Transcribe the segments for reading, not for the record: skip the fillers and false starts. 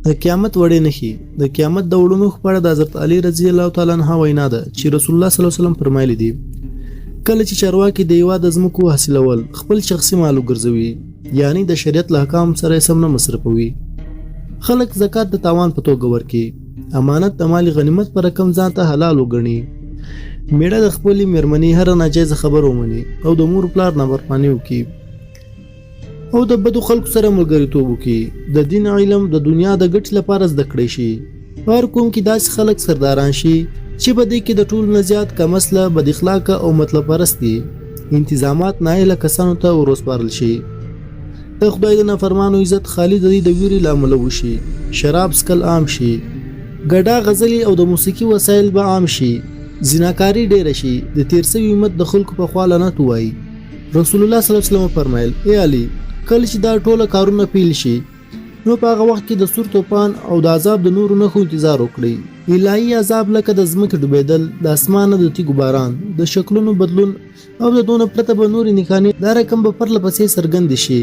د قیامت وړې نښې. د قیامت د وړو نښو په اړه د حضرت علي رضی الله تعالی عنه وینا ده چې رسول الله صلی الله علیه وسلم فرمایلی دي کله چې چارواکي د هېواد د ځمکو حاصلول خپل شخصي مال وګرځوي، یعنی د شریعت له احکام سره سم نه مصرفوي، خلک زکات د تاوان په توګه ورکړي، امانت د مال غنیمت پر رقم ځان ته حلال وګڼي، میړه د خپلې مېرمنې هره ناجایزه خبر ومني او د مور پلار نافرماني وکړي او د بدو خلکو سره ملګریتوب وکړي. د دین علم د دنیا د ګټې لپاره زده کړی شي. په هر قوم کې داسې خلک سرداران شي چې په دې کې د ټولو نه زیات کم اصله، بد اخلاقه او مطلب پرست دي. انتظامات نااهله کسانو ته وروسپارل شي. د خدای د نافرمانو عزت خالي د دې د ویرې له امله وشي. شراب څښل عام شي، ګډا غزلې او د موسیقي وسایل به عام شي، زناکاري ډیره شي، د تیر سوي امت د خلکو په خوا لعنت ووایي. رسول الله صلی الله علیه وسلم فرمایل: ای علي، کله چې دا ټوله کارونه پیل شي نو په هغه وخت کې د سور طوفان او د عذاب د نورو نښو انتظار وکړئ. الهي عذاب لکه د ځمکې ډوبېدل، د اسمانه د تیږو باران، د شکلونو بدلون او د دونه پرته به نورې نښانې دا رقم به پرله پسې څرګندې شي،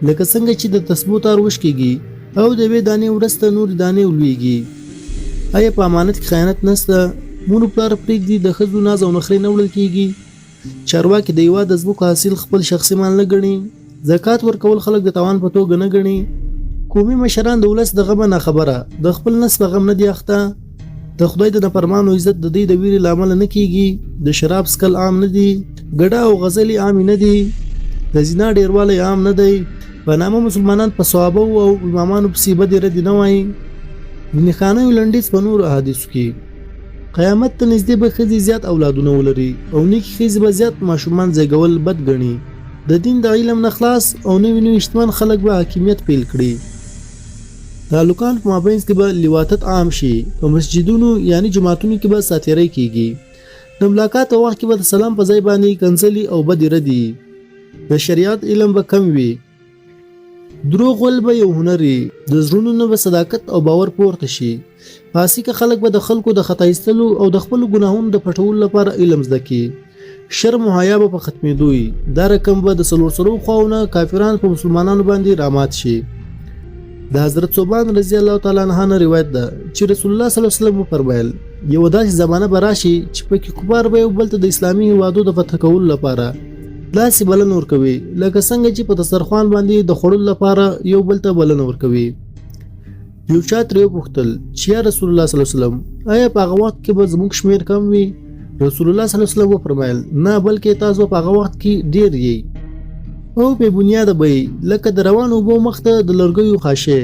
لکه څنګه چې د تسبو تار وشکېږي او د یوې دانې وروسته نورې دانې ولویږي. آیا په امانت کې خیانت نشته؟ مور پلار پرېږدي، د ښځو ناز او نخرې نه وړل کېږي، چارواکي د هېواد د ځمکو حاصل خپل شخصي مال نه ګڼي، زکات ورکول خلک د تاوان په توګه نه ګڼي، قومي مشران د ولس د غمه نه خبره، د خپل نس په غم نه دي اخته، د خدای د نافرمانو عزت د دې د ویرې له امله نه کېږي، د شراب څښل عام نه دي، ګډا او غزلې عام نه دي، د زنا ډیروالی عام نه دی، په نامه مسلمانان په صحابه او امامانو پسې بدې ردې نه وایي، د نښانیو لنډیز په نورو احادیثو کې. قیامت ته نږدې به ښځې زیات اولادونه ولري او نیکې ښځې به زیات ماشومان زیږول بد ګڼي. د دین د علم نه خلاص او نوي شتمن خلک به حاکمیت پیل کړي. تعلقان په مابینځ کې به لواطت عام شي، په مسجدونو یعنی جماعتونو کې به ساتیری کېږي، د ملاقات په وخت کې به د سلام په ځای باندې کنځلې او بدې ردي، د شریعت علم به کم وي، دروغ ول به یو هنر وي، د زړونو نه به صداقت او باور پورته شي، فاسقه خلک به د خلکو د خطا ایستلو او د خپلو ګناهونو د پټولو لپاره علم زده کړي، شرم و حیا به په ختمېدو وي، دا رقم به د څلور خواونه کافران په مسلمانانو باندې رامات شي. د حضرت ثوبان رضی الله تعالی عنه نه روایت ده چې رسول الله صلی الله علیه وسلم فرمایل: یو داسې زمانه به راشي چې پکې کفار به یو بل ته د اسلامي هېوادو د فتح کولو لپاره داسې بلنه ورکوي لکه څنګه چې په دسترخوان باندې د خوړلو لپاره یو بل ته بلنه ورکوي. یو چا ترې وپوښتل چې یا رسول الله صلی الله علیه وسلم، آیا په هغه وخت کې به زموږ شمېر کم وي؟ رسول الله صلی الله علیه وسلم وفرمایل: نه، بلکې تاسو په هغه وخت کې ډیر یې او په بنیاد به لکه د روان اوبو مخته د لرګیو خاشه،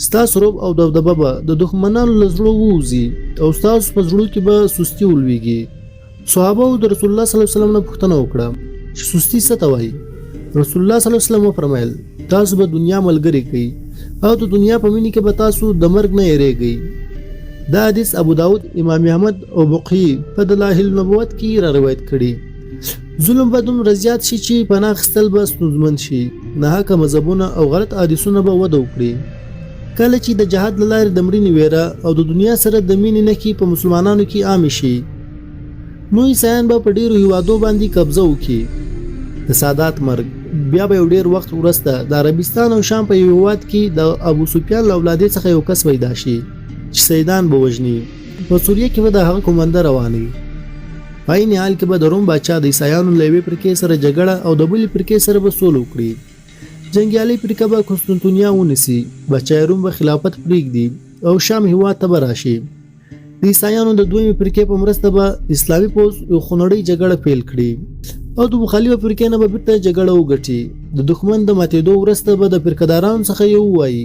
ستاسو رب او دبدبه به د دښمنانو له زړه ووځي او ستاسو په زړه کې به سستي ولویږي. صحابه د رسول الله صلی الله علیه وسلم نه پوښتنه وکړه چې سستی څه ته وایي؟ رسول الله صلی الله علیه وسلم وفرمایل: تاسو به دنیا ملګری کوي او د دنیا په مینې کې به تاسو د مرګ نه یریږئ. دا حدیث ابو داود، امام احمد او بقی په دلائل النبوت کې را روایت کړي. ظلم به دومره زیات شي چې پناه اخیستل به ستونزمن شي، ناحقه مذهبونه او غلط حدیثونه به وده وکړي. کله چې د جهاد له لارې د مړینې ویره او د دنیا سره د مینې نښې په مسلمانانو کې عام شي، نو عیسایان به په ډیرو هیوادو باندې قبضه وکړي. د سادات مرګ بیا به یو ډیر وخت وروسته د عربستان او شام په یو هیواد کې د ابو سفیان له اولادې څخه یو کس پیدا شي چې سیدان به وژني، په سوریه کې به د هغه کومنده رواني، په عین حال کې به د روم باچا د عیسایانو له یوې فرقې سره جګړه او د بلې فرقې سره به سوله وکړي. جنګیالي فرقه به قسطنطنیه ونیسي، بچای روم به خلافت پرېږدي او شام هیواد ته به راشي. د عیسایانو د دویمې فرقې په مرسته به اسلامي پوځ یو خونړۍ جګړه پیل کړي او د مخالفه فرقې نه به بیرته جګړه وګټي. د دښمن د ماتېدو وروسته به د فرقهدارانو څخه یو ووایي: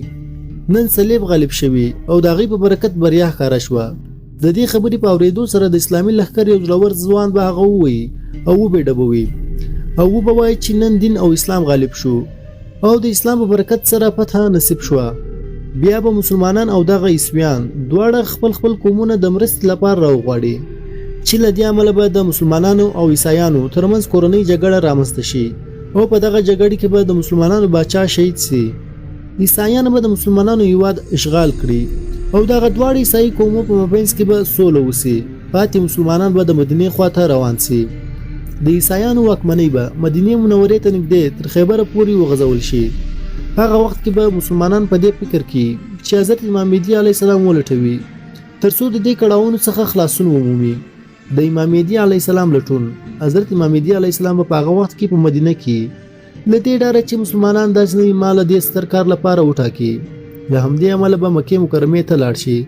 نن صلیب غالب شوی او د هغې په برکت بریا ښکاره شوه. د دې خبرې په اورېدو سره د اسلامي لښکر یو زړور ځوان به هغه ووایي او وبې ډبوي او وبه وایي چې نن دین او اسلام غالب شو او د اسلام په برکت سره فتح نصیب شوه. بیا به مسلمانان او دغه عیسویان دواړه خپل خپل قومونه د مرستې لپاره راوغواړي چې له دې امله به د مسلمانانو او عیسایانو ترمنځ کورنۍ جګړه رامنځته شي او په دغه جګړې کې به د مسلمانانو باچا شهید سي. عیسایان به د مسلمانانو هیواد اشغال کړي او دغه دواړه عیسائی قومو په مابینځ کې به سوله وسي. پاتې مسلمانان به د مدینې خواته روان سي. د عیسایانو واکمنۍ به مدینې منورې ته نږدې تر خیبره پورې وغځول شي. هغه وخت کې به مسلمانان په دې فکر کې چې حضرت امام مهدي علیه السلام ولټوي ترڅو د دې کړاوونو څخه خلاصون ومومي. د امام مهدي علیه السلام لټون. حضرت امام مهدي علیه السلام په هغه وخت کې په مدینه کې له دې ډاره چې مسلمانان داسې نوي مال د ستر کار لپاره وټاکي د همدې عمله به مکې مکرمې ته لاړ شي.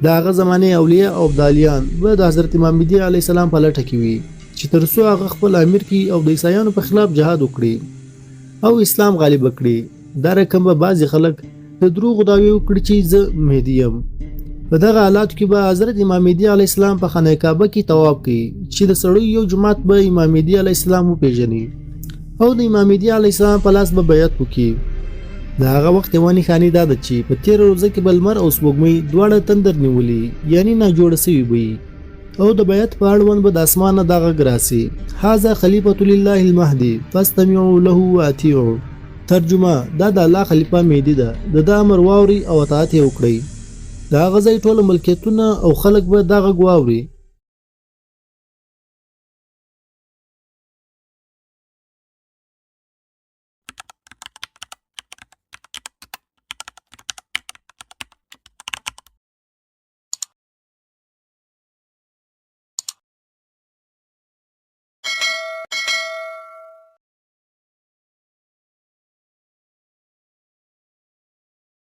د هغه زمانې اولیاء او ابدالیان به د حضرت امام مهدي علیه السلام په لټه کې وي چې ترڅو هغه خپل امیر کی او د عیسایانو په خلاف جهاد وکړي او اسلام غالب کړي. دا رقم به بعضې خلک د دروغ دعوې وکړي چې زه مهدي یم. په دغه حالاتو کې به حضرت امام مهدي علیه السلام په خانه کعبه کې طواف کوي چې د سړیو یو جماعت به امام مهدي علیه السلام وپېژني او د امام مهدي علیه السلام په لاس به بیعت وکړي. د هغه وخت یوه نښاني دا ده چې په تېره روزه کې به لمر او سپوږمۍ دواړه تندر نیولي یعنی ناجوړه سوي به وي او د بیعت په اړوند به د اسمانه دا غږ راسي هذا خلیفة لله المهدي فاستمعوا له واطیعوا. ترجمه دا د الله خلیفه مهدي ده د ده امر واوري او اطاعت یې وکړئ. د هغه ځای ټول ملکیتونه او خلک به دا غږ واوري